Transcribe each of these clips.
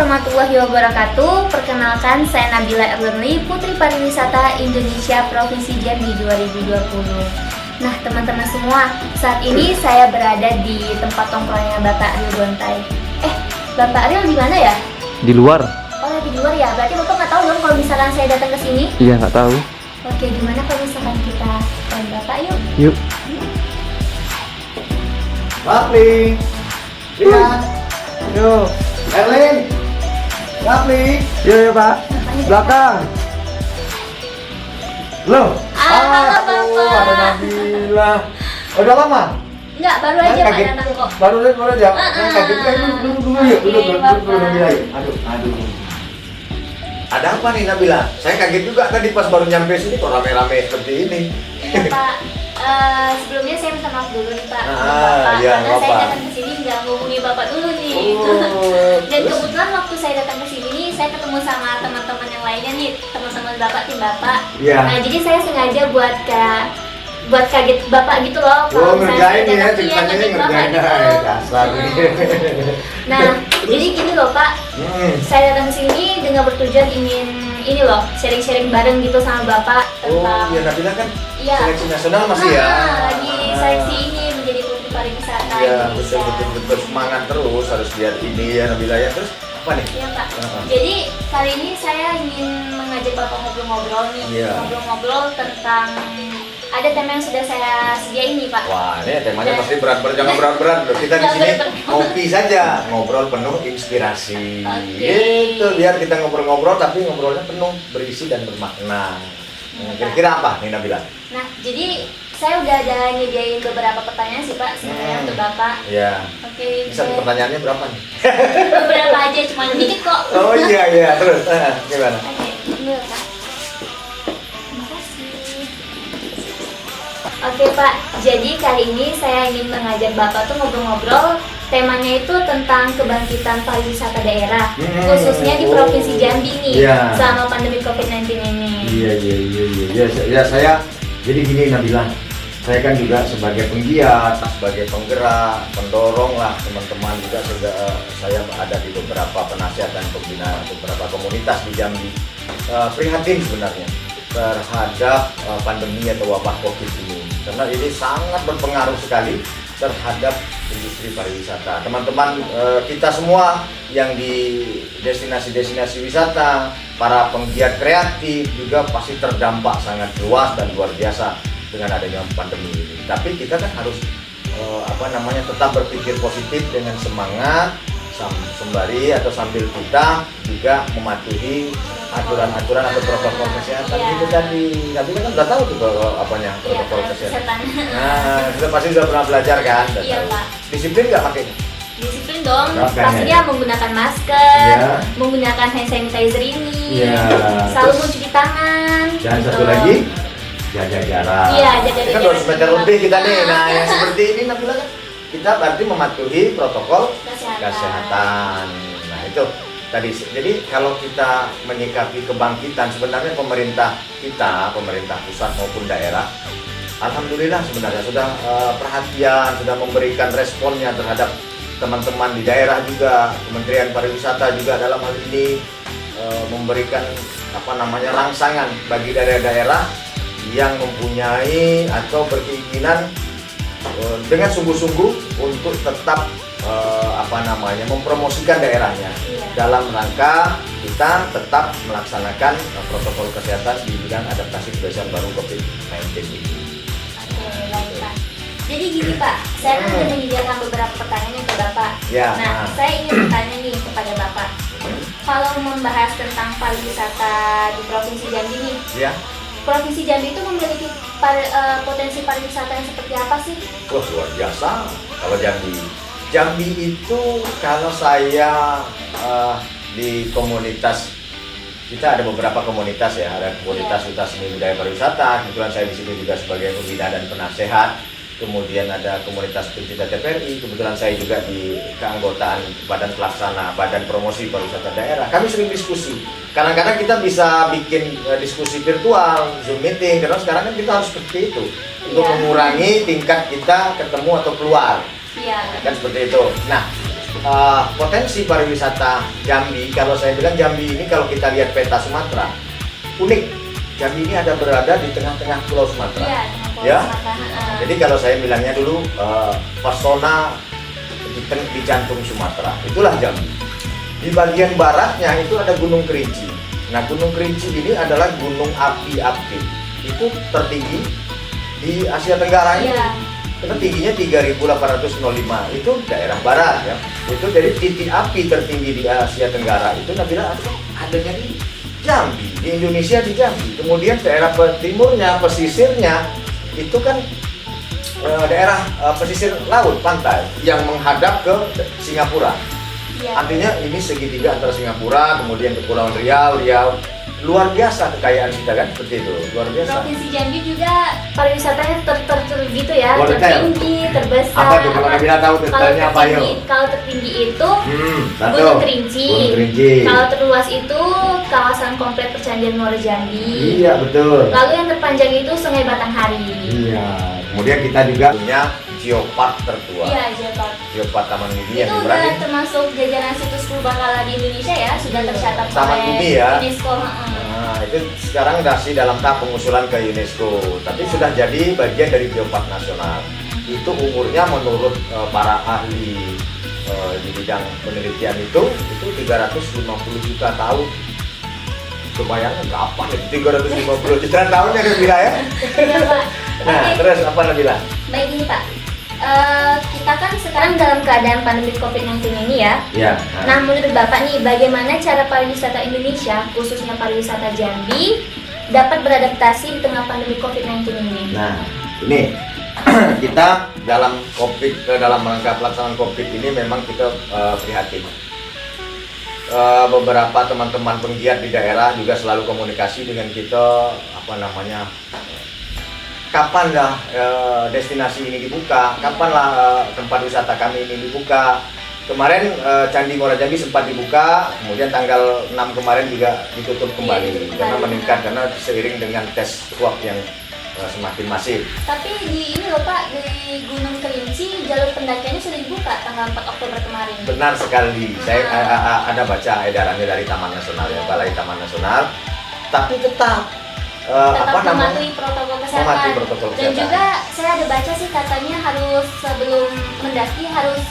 warahmatullahi wabarakatuh. Perkenalkan, saya Nabila Erlenli, Putri Pariwisata Indonesia Provinsi Jambi 2020. Nah, teman-teman semua, saat ini saya berada di tempat tongkrongnya Bapak Ariel Gontai. Bapak Ariel di mana ya? Di luar. Oh, lagi di luar ya? Berarti Bapak nggak tahu dong kalau misalkan saya datang ke sini? Iya, nggak tahu. Oke, gimana kalau misalkan kita tanya Bapak yuk? Yuk. Rapli, lihat, yuk, Erlin, Rapli, Yuk, Pak. Belakang. loh, Halo, Bapak. ada Nabila, udah lama? Enggak, baru aja Pak datang kok. baru aja, saya kaget, dulu yuk, duduk Nabila yuk, aduh. Ada apa nih Nabila? Saya kaget juga tadi pas baru nyampe sini kok rame-rame seperti ini. Iya Pak, sebelumnya saya minta maaf dulu nih Pak sama Ah, Bapak, iya, karena nggak saya apa. datang ke sini nggak ngomongin Bapak dulu nih. Oh, Dan terus? kebetulan waktu saya datang ke sini nih, saya ketemu sama teman-teman yang lainnya nih, teman-teman Bapak, tim Bapak. Iya. Nah, jadi saya sengaja buat kaget Bapak gitu loh. Oh, misalnya ngerjain saya ya, datang, iya, ceritanya ngerjain Bapak ngerjain gitu. dasar nih. Nah, jadi gini loh Pak, saya datang ke sini dengan bertujuan ingin ini loh, sharing-sharing bareng gitu sama Bapak Oh, tentang iya Nabila kan Iya. seleksi nasional masih ya. lagi seleksi ini menjadi Putri Pariwisata Iya, Indonesia. betul semangat terus harus lihat ini ya Nabila ya. Terus apa nih? Iya Pak. Heeh. Jadi kali ini saya ingin mengajak Bapak ngobrol-ngobrol nih, Iya. ngobrol-ngobrol tentang ada tema yang sudah saya sediain nih Pak. Wah, ini temanya Dan- pasti berat-berat, jangan berat-berat loh. Kita di Jangan sini berat-berat. ngopi saja, ngobrol penuh inspirasi. Oke. Gitu, biar kita ngobrol-ngobrol tapi ngobrolnya penuh berisi dan bermakna. Kira-kira apa nih Nabila? Nah, jadi saya udah ada nyediain beberapa pertanyaan sih Pak sebenarnya untuk Bapak. Ya. Oke, Bisa pertanyaannya berapa nih? beberapa aja, cuma dikit kok. Oh iya, terus gimana? Oke, dulu Pak. Terima kasih. Oke Pak, jadi kali ini saya ingin mengajak Bapak tuh ngobrol-ngobrol. Temanya itu tentang kebangkitan pariwisata daerah, khususnya di Provinsi Jambi nih, Iya. selama pandemi COVID-19 ini. Iya, saya jadi gini Nabila, saya kan juga sebagai penggiat, sebagai penggerak, pendorong lah teman-teman juga sudah saya ada di beberapa penasihat dan pembina beberapa komunitas di Jambi. Prihatin sebenarnya terhadap pandemi atau wabah COVID ini, karena ini sangat berpengaruh sekali terhadap industri pariwisata. Teman-teman kita semua yang di destinasi-destinasi wisata, para penggiat kreatif juga pasti terdampak sangat luas dan luar biasa dengan adanya pandemi ini. Tapi kita kan harus tetap berpikir positif dengan semangat sembari atau sambil kita juga mematuhi aturan-aturan atau protokol kesehatan. Iya. Itu tadi, tapi kan udah tahu tuh Iya, protokol Pak, kesehatan. kesehatan. Nah, sudah pasti sudah pernah belajar kan? Udah Iya, tahu. Pak. Disiplin nggak pakai? Disiplin dong, Makanya. pastinya menggunakan masker, Iya. menggunakan hand sanitizer ini, Iya. selalu Terus? mencuci tangan. Dan gitu. satu lagi, jaga jarak. Iya, jaga Kan jarak 200 meter juga. lebih kita nih. Nah, yang seperti ini Nabila kan kita berarti mematuhi protokol kesehatan. Nah, itu tadi. Jadi kalau kita menyikapi kebangkitan, sebenarnya pemerintah kita, pemerintah pusat maupun daerah, alhamdulillah sebenarnya sudah perhatian, sudah memberikan responnya terhadap teman-teman di daerah juga. Kementerian Pariwisata juga dalam hal ini memberikan rangsangan bagi daerah-daerah yang mempunyai atau berkeinginan dengan sungguh-sungguh untuk tetap mempromosikan daerahnya Iya. dalam rangka kita tetap melaksanakan protokol kesehatan di bidang adaptasi kebiasaan baru COVID-19 ini. Oke, baik Pak. Jadi gini Pak, saya kan sudah menyediakan beberapa pertanyaan untuk Bapak. Ya. Nah, saya ingin bertanya nih kepada Bapak. Kalau membahas tentang pariwisata di Provinsi Jambi nih, Ya, Provinsi Jambi itu memiliki potensi pariwisata yang seperti apa sih? wah luar biasa kalau Jambi. Jambi itu kalau saya di komunitas, kita ada beberapa komunitas ya, ada komunitas Duta Seni Budaya Pariwisata. Kebetulan saya di sini juga sebagai pembina dan penasehat. Kemudian ada komunitas pencinta TPRI. Kebetulan saya juga di keanggotaan Badan Pelaksana Badan Promosi Pariwisata Daerah. Kami sering diskusi. Kadang-kadang kita bisa bikin diskusi virtual, Zoom meeting. Karena sekarang kan kita harus seperti itu untuk Iya. mengurangi tingkat kita ketemu atau keluar. Iya. Kan seperti itu. Nah, potensi pariwisata Jambi, kalau saya bilang Jambi ini kalau kita lihat peta Sumatera, unik. Jambi ini berada di tengah-tengah Pulau Sumatera. Iya, tengah Pulau Ya. Sumatera. Jadi kalau saya bilangnya dulu pesona di jantung Sumatera, itulah Jambi. Di bagian baratnya itu ada Gunung Kerinci. Nah, Gunung Kerinci ini adalah gunung api aktif. Itu tertinggi di Asia Tenggara ini. Iya. Itu tingginya 3.805. Itu daerah barat ya. Itu jadi titik api tertinggi di Asia Tenggara. Itu Nabila adanya di Jambi, di Indonesia di Jambi. Kemudian daerah timurnya, pesisirnya itu kan daerah pesisir laut pantai yang menghadap ke Singapura. Iya. Artinya ini segitiga antara Singapura, kemudian Kepulauan Riau. Luar biasa kekayaan kita kan, seperti itu, luar biasa. Provinsi Jambi juga pariwisatanya gitu ya, Oh, detail. tertinggi, terbesar. Apa tuh kalau Nabila tahu detailnya apa yuk? Kalau tertinggi itu Satu. Gunung Kerinci. Gunung Kerinci. Kalau terluas itu kawasan komplek Percandaian Muara Jambi. Iya betul. Lalu yang terpanjang itu Sungai Batanghari. Iya. Kemudian kita juga punya geopark tertua. Iya, Jepat. Geopark Taman Mini Itu yang udah berani. termasuk jajaran situs purbakala di Indonesia ya, sudah tercatat Taman oleh Bumi ya. UNESCO. Nah, itu sekarang masih dalam tahap pengusulan ke UNESCO, tapi sudah jadi bagian dari Geopark Nasional. Itu umurnya menurut para ahli di bidang penelitian itu 350 juta tahun. Kebayangkan berapa nih 350 juta tahun ya Nabila ya? Iya, Pak. Nah, Oke. terus apa Nabila? Baik ini Pak, kita kan sekarang dalam keadaan pandemi COVID-19 ini ya. Ya. Nah menurut Bapak nih, bagaimana cara pariwisata Indonesia, khususnya pariwisata Jambi, dapat beradaptasi di tengah pandemi COVID-19 ini? Nah, ini kita dalam rangka pelaksanaan COVID ini memang kita prihatin. Beberapa teman-teman penggiat di daerah juga selalu komunikasi dengan kita, kapan lah destinasi ini dibuka, kapan lah tempat wisata kami ini dibuka. Kemarin Candi Muara Jambi sempat dibuka, kemudian tanggal 6 kemarin juga ditutup kembali, Iya, ditutup karena kembali. meningkat karena seiring dengan tes swab yang semakin masif. Tapi di ini loh Pak, di Gunung Kerinci jalur pendakiannya sudah dibuka tanggal 4 Oktober kemarin. Benar sekali, saya ada baca edarannya dari Taman Nasional ya, Balai Taman Nasional, tapi tetap Tetap mematuhi protokol kesehatan. Mematuhi protokol Dan kesehatan. juga saya ada baca sih katanya harus sebelum mendaki harus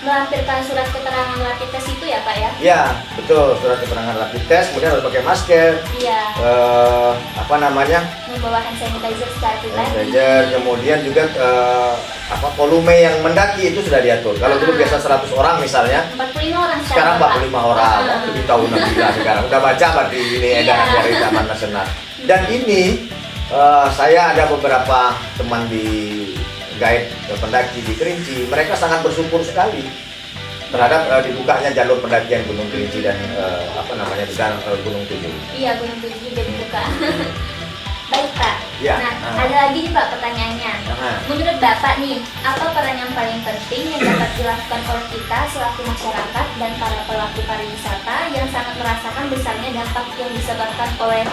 melampirkan surat keterangan rapid test itu ya Pak ya? Ya, betul, surat keterangan rapid test, kemudian harus pakai masker, Iya. Membawa hand sanitizer secara pribadi. sanitizer, kemudian juga volume yang mendaki itu sudah diatur. Kalau dulu biasa 100 orang misalnya, 45 orang sekarang Pak. 45 orang. Lebih tahu Nabila sekarang. Udah baca berarti ini Iya. edaran dari Taman Nasional. Dan ini saya ada beberapa teman di guide pendaki di Kerinci, mereka sangat bersyukur sekali terhadap dibukanya jalur pendakian Gunung Kerinci dan Gunung Tujuh. Iya, Gunung Tujuh juga dibuka. Baik Pak. Ya. Nah, ada lagi nih Pak pertanyaannya. Menurut Bapak nih, apa peran yang paling penting yang dapat dilakukan oleh kita selaku masyarakat dan para pelaku pariwisata yang sangat merasakan besarnya dampak yang disebabkan oleh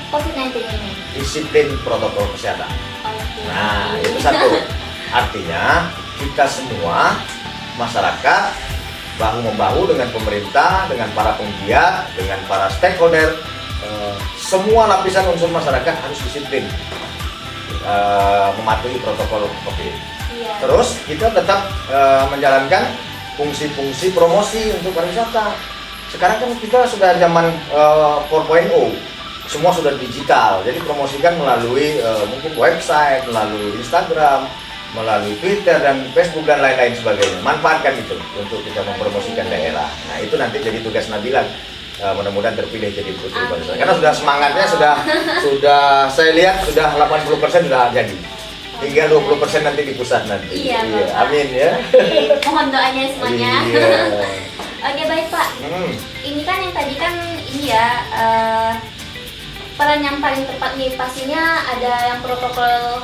COVID-19 ini? Disiplin protokol kesehatan. Oke. Nah, itu satu. Artinya kita semua masyarakat bahu-membahu dengan pemerintah, dengan para penggiat, dengan para stakeholder, semua lapisan unsur masyarakat harus disiplin mematuhi protokol COVID. Iya. Terus kita tetap menjalankan fungsi-fungsi promosi untuk pariwisata. Sekarang kan kita sudah zaman 4.0, semua sudah digital. Jadi promosikan melalui mungkin website, melalui Instagram, melalui Twitter dan Facebook dan lain-lain sebagainya. Manfaatkan itu untuk kita mempromosikan daerah. Nah itu nanti jadi tugas Nabila. Mudah-mudahan terpilih jadi putri pariwisata. Karena sudah semangatnya sudah saya lihat sudah 80% sudah jadi. Tinggal 20% nanti di pusat nanti. Iya, Bapak. Amin ya. Mohon doanya semuanya. Iya. Oke baik Pak. Ini kan yang tadi kan ini ya peran yang paling tepat nih pastinya ada yang protokol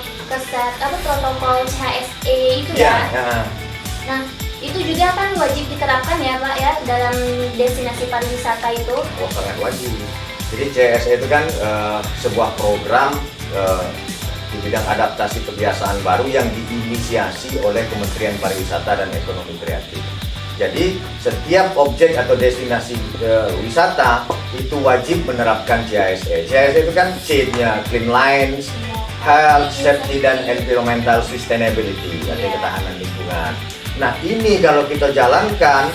protokol CHSE itu ya. Nah itu juga kan wajib diterapkan ya Pak ya dalam destinasi pariwisata itu. Oh sangat wajib. Jadi CHSE itu kan sebuah program di bidang adaptasi kebiasaan baru yang diinisiasi oleh Kementerian Pariwisata dan Ekonomi Kreatif. Jadi setiap objek atau destinasi wisata itu wajib menerapkan CISE. CISE itu kan C-nya clean lines, health, safety, dan environmental sustainability, artinya ketahanan lingkungan. Nah ini kalau kita jalankan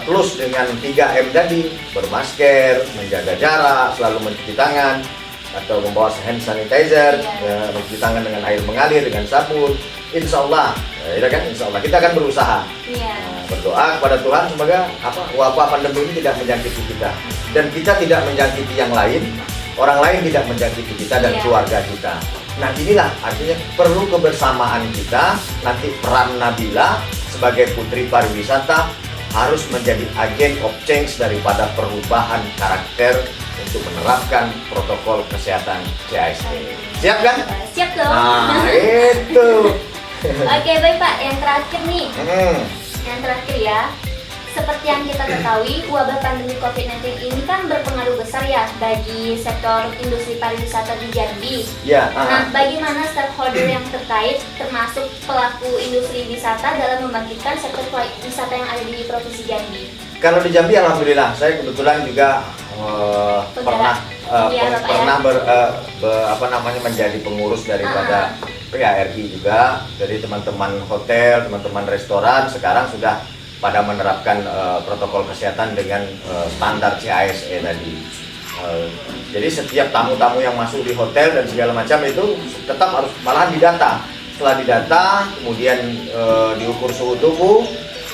plus dengan 3M tadi, bermasker, menjaga jarak, selalu mencuci tangan, atau membawa hand sanitizer, mencuci tangan dengan air mengalir, dengan sabun, insya Allah, insya Allah kita akan berusaha. Berdoa kepada Tuhan semoga wabah pandemi ini tidak menjangkiti kita, dan kita tidak menjangkiti yang lain, orang lain tidak menjangkiti kita dan keluarga kita. Nah inilah artinya perlu kebersamaan kita. Nanti peran Nabila sebagai putri pariwisata harus menjadi agen of change daripada perubahan karakter untuk menerapkan protokol kesehatan CISE. Siap kan? Siap dong. Nah itu. Oke baik Pak, yang terakhir nih. Yang terakhir ya, seperti yang kita ketahui, wabah pandemi COVID-19 ini kan berpengaruh besar ya bagi sektor industri pariwisata di Jambi. Nah, bagaimana stakeholder yang terkait, termasuk pelaku industri wisata dalam membangkitkan sektor wisata yang ada di Provinsi Jambi? Kalau di Jambi, alhamdulillah, saya kebetulan juga pernah menjadi pengurus daripada PARI juga. Jadi teman-teman hotel, teman-teman restoran sekarang sudah pada menerapkan protokol kesehatan dengan standar CISE tadi. Jadi setiap tamu-tamu yang masuk di hotel dan segala macam itu tetap harus malahan didata. Setelah didata, kemudian diukur suhu tubuh,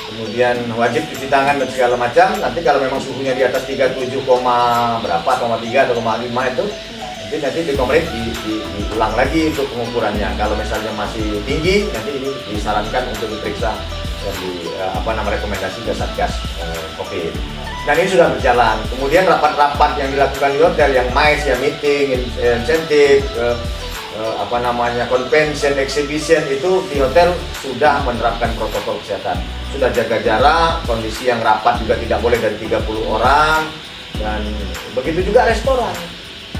kemudian wajib cuci tangan dan segala macam. Nanti kalau memang suhunya di atas 37, berapa, 3 atau 5 itu, nanti diulang lagi untuk pengukurannya. Kalau misalnya masih tinggi, nanti ini disarankan untuk diperiksa dan rekomendasi ke Satgas COVID. Dan ini sudah berjalan. Kemudian rapat-rapat yang dilakukan di hotel, yang MICE, ya meeting, insentif, convention, exhibition, itu di hotel sudah menerapkan protokol kesehatan. Sudah jaga jarak, kondisi yang rapat juga tidak boleh dari 30 orang, dan begitu juga restoran.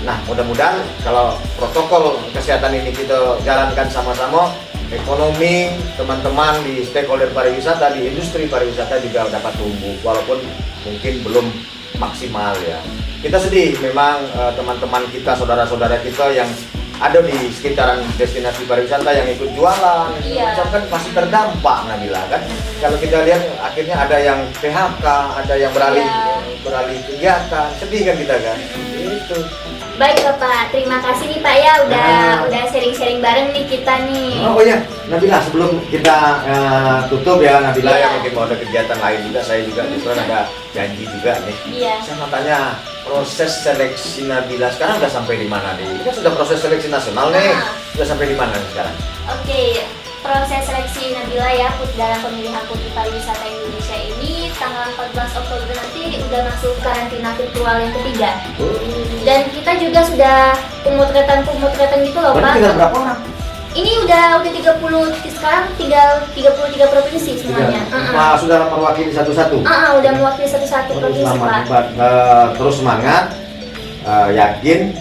Nah, mudah-mudahan kalau protokol kesehatan ini kita jalankan sama-sama, ekonomi teman-teman di stakeholder pariwisata, di industri pariwisata juga dapat tumbuh, walaupun mungkin belum maksimal ya. Kita sedih memang teman-teman kita, saudara-saudara kita yang ada di sekitaran destinasi pariwisata yang ikut jualan, kan pasti terdampak Nabila kan. Kalau kita lihat akhirnya ada yang PHK, ada yang beralih kegiatan, sedih kan kita kan. Itu. Baik Bapak, terima kasih nih Pak ya udah sharing-sharing bareng nih kita nih. Oh iya, Nabila, sebelum kita tutup ya Nabila, ya mungkin mau ada kegiatan lain juga, saya juga kebetulan ada janji juga nih. Saya mau tanya, proses seleksi Nabila sekarang udah sampai di mana nih? Kita sudah proses seleksi nasional nih, sudah sampai di mana nih sekarang? Oke, proses seleksi Nabila ya dalam pemilihan Putri Pariwisata Indonesia ini tanggal 14 Oktober nanti udah masuk karantina virtual yang ketiga. Dan kita juga sudah pemotretan gitu loh Pak. Tinggal berapa orang? Ini udah 30, sekarang tinggal 33 provinsi semuanya. Sudah mewakili satu-satu? Udah mewakili satu-satu provinsi Pak. Terus semangat, yakin,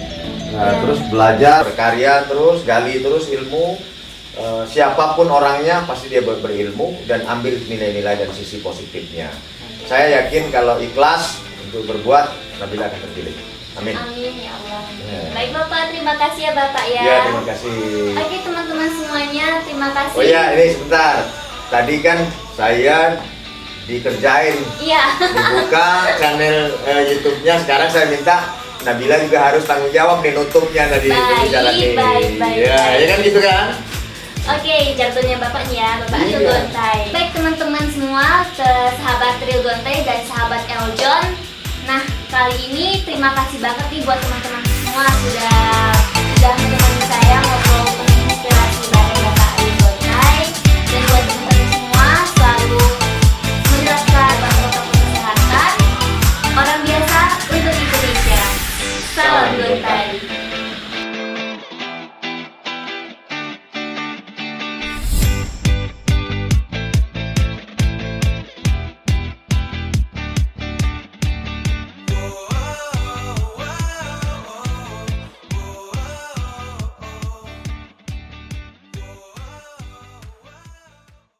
terus belajar, berkarya terus, gali terus ilmu. Siapapun orangnya pasti dia berilmu dan ambil nilai-nilai dan sisi positifnya. Saya yakin kalau ikhlas untuk berbuat, Nabila akan terpilih. Amin. Amin ya Allah. Baik Bapak, terima kasih ya Bapak ya. Ya, terima kasih. Oke teman-teman semuanya, terima kasih. Oh iya, ini sebentar. Tadi kan saya dikerjain. Dibuka channel YouTube-nya. Sekarang saya minta Nabila juga harus tanggung jawab nih nutupnya tadi. Baik. Ya kan gitu kan? Oke, jargonnya Bapaknya, Bapak Ariel Gontai. Baik teman-teman semua, sahabat Ariel Gontai dan sahabat Eljon. Nah, kali ini terima kasih banget nih buat teman-teman semua sudah menemani saya